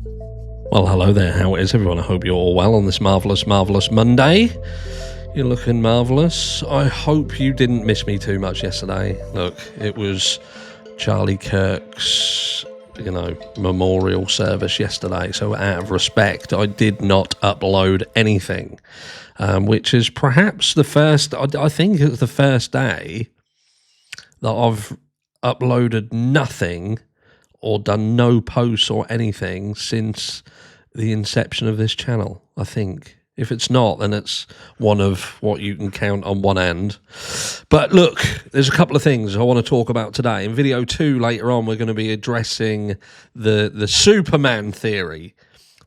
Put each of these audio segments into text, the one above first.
Well, hello there, how is everyone? I hope you're all well on this marvellous, marvellous Monday. You're looking marvellous. I hope you didn't miss me too much yesterday. Look, it was Charlie Kirk's, memorial service yesterday, so out of respect, I did not upload anything, which is perhaps the first, I think it's the first day that I've uploaded nothing or done no posts or anything since the inception of this channel, I think. If it's not, then it's one of what you can count on one hand. But look, there's a couple of things I want to talk about today. In video 2 later on, we're going to be addressing the Superman theory.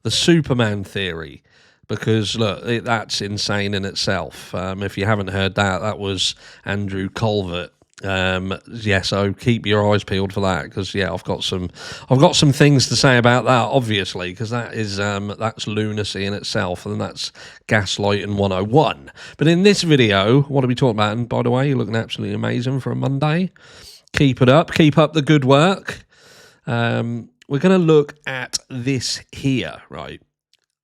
The Superman theory. Because, look, that's insane in itself. If you haven't heard that, that was Andrew Colvert. So keep your eyes peeled for that, because I've got some things to say about that, obviously, because that is that's lunacy in itself, and that's gaslighting 101. But in this video, what are we talking about? And by the way, you're looking absolutely amazing for a Monday. Keep it up, keep up the good work. We're going to look at this here, right?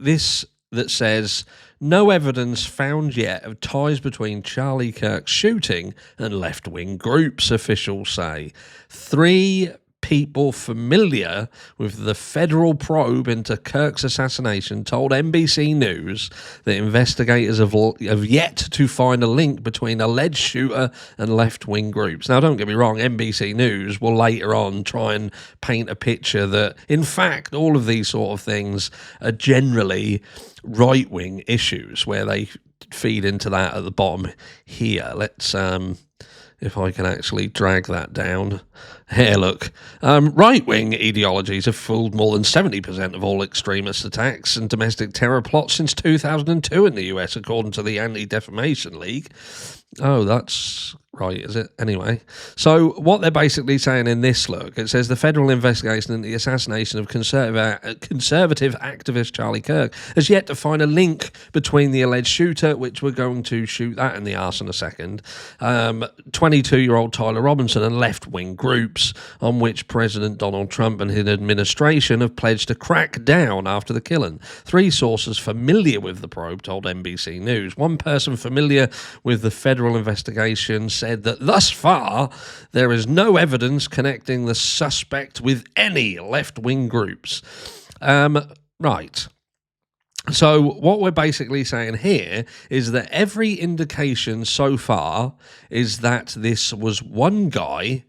This that says, no evidence found yet of ties between Charlie Kirk's shooting and left-wing groups, officials say. 3 people familiar with the federal probe into Kirk's assassination told NBC News that investigators have yet to find a link between alleged shooter and left-wing groups. Now, don't get me wrong, NBC News will later on try and paint a picture that, in fact, all of these sort of things are generally right-wing issues, where they feed into that at the bottom here. Let's if I can actually drag that down. Here, look. Right-wing ideologies have fooled more than 70% of all extremist attacks and domestic terror plots since 2002 in the US, according to the Anti-Defamation League. Oh, that's right, is it? Anyway, so what they're basically saying in this look, it says the federal investigation into the assassination of conservative activist Charlie Kirk has yet to find a link between the alleged shooter, which we're going to shoot that in the arse in a second, 22-year-old Tyler Robinson, and left-wing groups on which President Donald Trump and his administration have pledged to crack down after the killing. 3 sources familiar with the probe told NBC News. One person familiar with the federal investigation said that thus far there is no evidence connecting the suspect with any left-wing groups. Right. So what we're basically saying here is that every indication so far is that this was one guy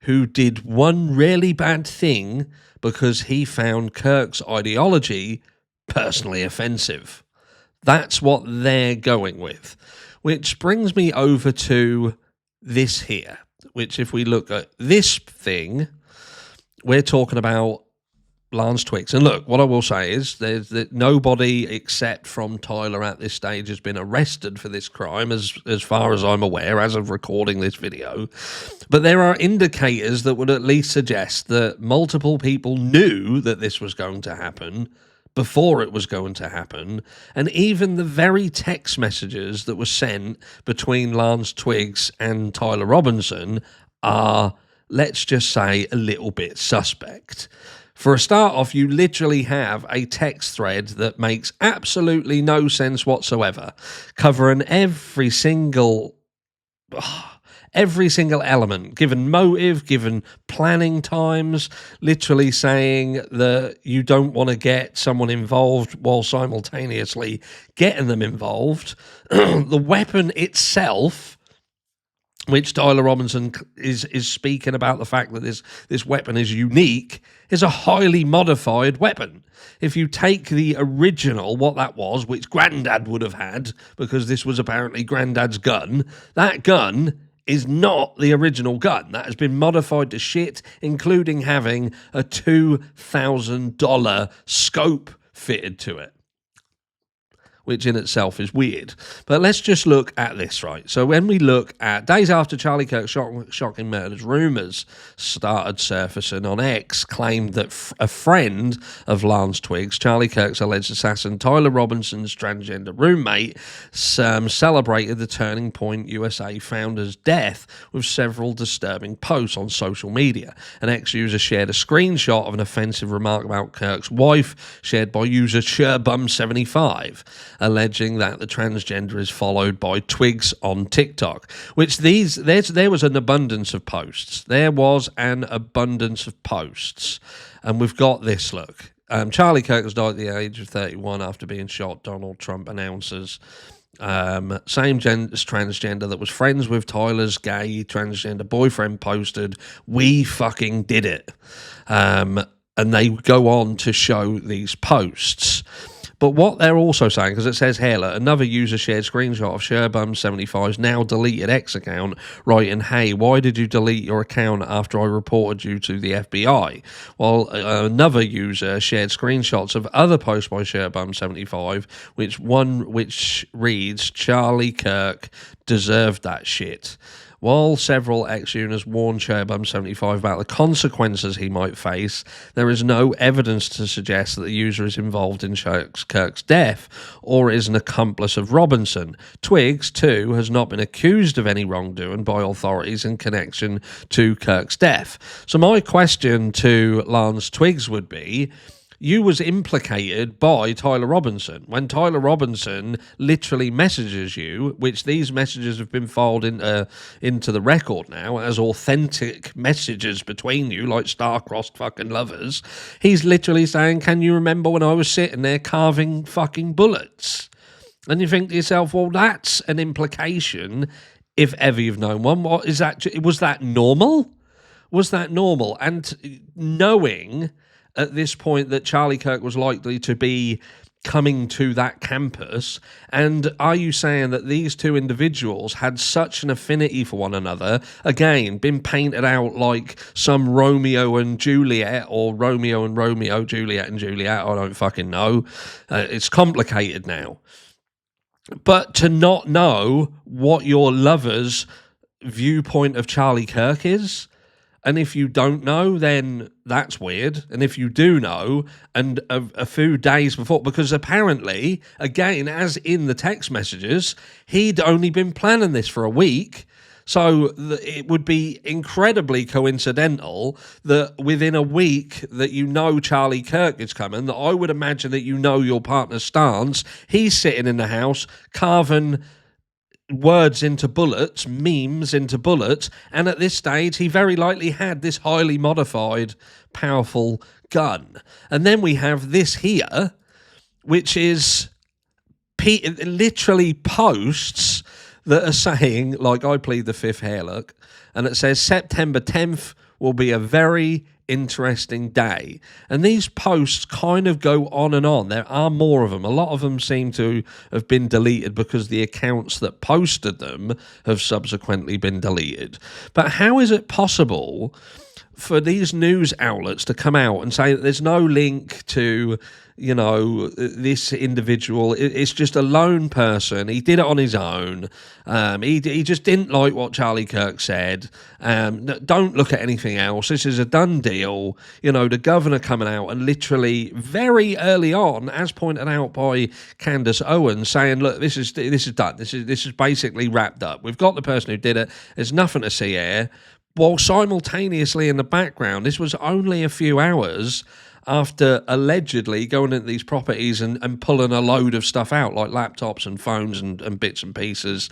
who did one really bad thing because he found Kirk's ideology personally offensive. That's what they're going with. Which brings me over to this here, which if we look at this thing, we're talking about Lance Twigs. And look, what I will say is that nobody except from Tyler at this stage has been arrested for this crime, as far as I'm aware, as of recording this video. But there are indicators that would at least suggest that multiple people knew that this was going to happen before it was going to happen, and even the very text messages that were sent between Lance Twigs and Tyler Robinson are, let's just say, a little bit suspect. For a start off, you literally have a text thread that makes absolutely no sense whatsoever, covering every single element, given motive, given planning times, literally saying that you don't want to get someone involved while simultaneously getting them involved. The weapon itself, which Tyler Robinson is speaking about the fact that this weapon is unique, is a highly modified weapon. If you take the original, what that was, which Grandad would have had, because this was apparently Grandad's gun, that gun is not the original gun. That has been modified to shit, including having a $2,000 scope fitted to it. which in itself is weird. But let's just look at this, right? So when we look at days after Charlie Kirk's shocking murders, rumours started surfacing on X, claimed that a friend of Lance Twigs, Charlie Kirk's alleged assassin, Tyler Robinson's transgender roommate, celebrated the Turning Point USA founder's death with several disturbing posts on social media. An X-user shared a screenshot of an offensive remark about Kirk's wife, shared by user Sherbum75, alleging that the transgender is followed by Twigs on TikTok. Which there was an abundance of posts. There was an abundance of posts. And we've got this, look. Charlie Kirk has died at the age of 31 after being shot, Donald Trump announces. Same transgender that was friends with Tyler's gay transgender boyfriend posted, "We fucking did it." And they go on to show these posts. But what they're also saying, because it says here, look, another user shared screenshot of Sherbum75's now deleted X account, writing, "Hey, why did you delete your account after I reported you to the FBI?" While another user shared screenshots of other posts by Sherbum75, which reads, "Charlie Kirk deserved that shit." While several ex-users warned Sherbum75 about the consequences he might face, there is no evidence to suggest that the user is involved in Kirk's death or is an accomplice of Robinson. Twigs, too, has not been accused of any wrongdoing by authorities in connection to Kirk's death. So my question to Lance Twigs would be, you was implicated by Tyler Robinson. When Tyler Robinson literally messages you, which these messages have been filed into the record now as authentic messages between you, like star-crossed fucking lovers, he's literally saying, "Can you remember when I was sitting there carving fucking bullets?" And you think to yourself, well, that's an implication, if ever you've known one. What is that? Was that normal? Was that normal? And knowing at this point that Charlie Kirk was likely to be coming to that campus, and are you saying that these two individuals had such an affinity for one another, again, been painted out like some Romeo and Juliet, or Romeo and Romeo, Juliet and Juliet, I don't fucking know. It's complicated now. But to not know what your lover's viewpoint of Charlie Kirk is, and if you don't know, then that's weird. And if you do know, and a few days before, because apparently, again, as in the text messages, he'd only been planning this for a week. So it would be incredibly coincidental that within a week that you know Charlie Kirk is coming, that I would imagine that you know your partner's stance. He's sitting in the house carving words into bullets, memes into bullets, and at this stage he very likely had this highly modified, powerful gun. And then we have this here, which is literally posts that are saying, like, I plead the fifth here, look, and it says September 10th will be a very interesting day. And these posts kind of go on and on. There are more of them. A lot of them seem to have been deleted because the accounts that posted them have subsequently been deleted. But how is it possible for these news outlets to come out and say that there's no link to, you know, this individual? It's just a lone person. He did it on his own. He just didn't like what Charlie Kirk said. Don't look at anything else. This is a done deal. You know, the governor coming out and literally very early on, as pointed out by Candace Owens, saying, look, this is done. This is basically wrapped up. We've got the person who did it. There's nothing to see here. While simultaneously in the background, this was only a few hours after allegedly going into these properties and pulling a load of stuff out, like laptops and phones and bits and pieces.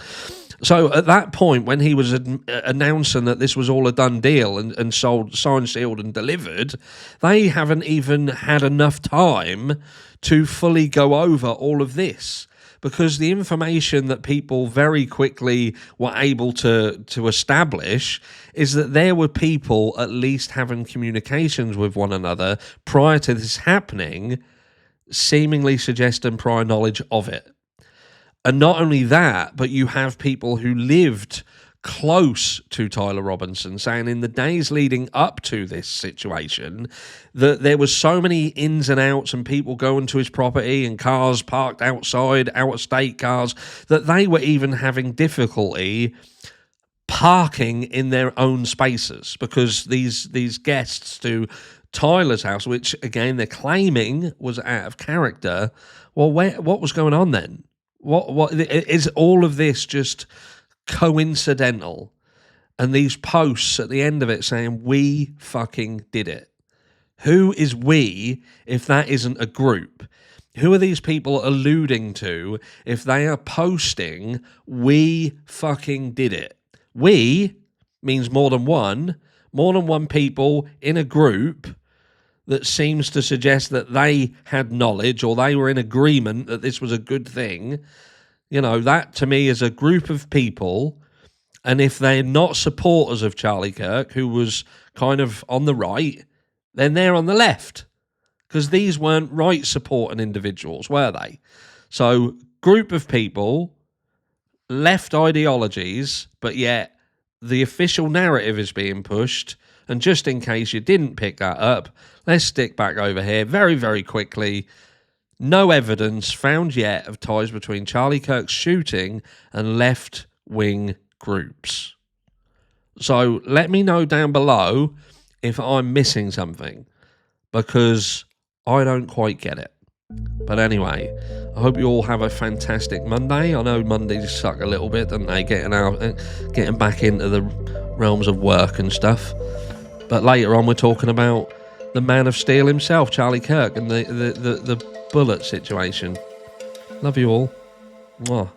So at that point, when he was announcing that this was all a done deal and sold, signed, sealed and delivered, they haven't even had enough time to fully go over all of this. Because the information that people very quickly were able to establish is that there were people at least having communications with one another prior to this happening, seemingly suggesting prior knowledge of it. And not only that, but you have people who lived close to Tyler Robinson, saying in the days leading up to this situation that there was so many ins and outs and people going to his property and cars parked outside, out-of-state cars, that they were even having difficulty parking in their own spaces because these guests to Tyler's house, which again they're claiming was out of character. Well, what was going on then? What is all of this just coincidental? And these posts at the end of it saying we fucking did it. Who is we if that isn't a group? Who are these people alluding to if they are posting we fucking did it? We means more than one people in a group that seems to suggest that they had knowledge or they were in agreement that this was a good thing. You know, that to me is a group of people. And if they're not supporters of Charlie Kirk, who was kind of on the right, then they're on the left. Because these weren't right supporting individuals, were they? So, group of people, left ideologies, but yet the official narrative is being pushed. And just in case you didn't pick that up, let's stick back over here very, very quickly. No evidence found yet of ties between Charlie Kirk's shooting and left-wing groups. So let me know down below if I'm missing something, because I don't quite get it. But anyway, I hope you all have a fantastic Monday. I know Mondays suck a little bit, don't they? Getting back into the realms of work and stuff. But later on, we're talking about the Man of Steel himself, Charlie Kirk, and the bullet situation. Love you all. Mwah.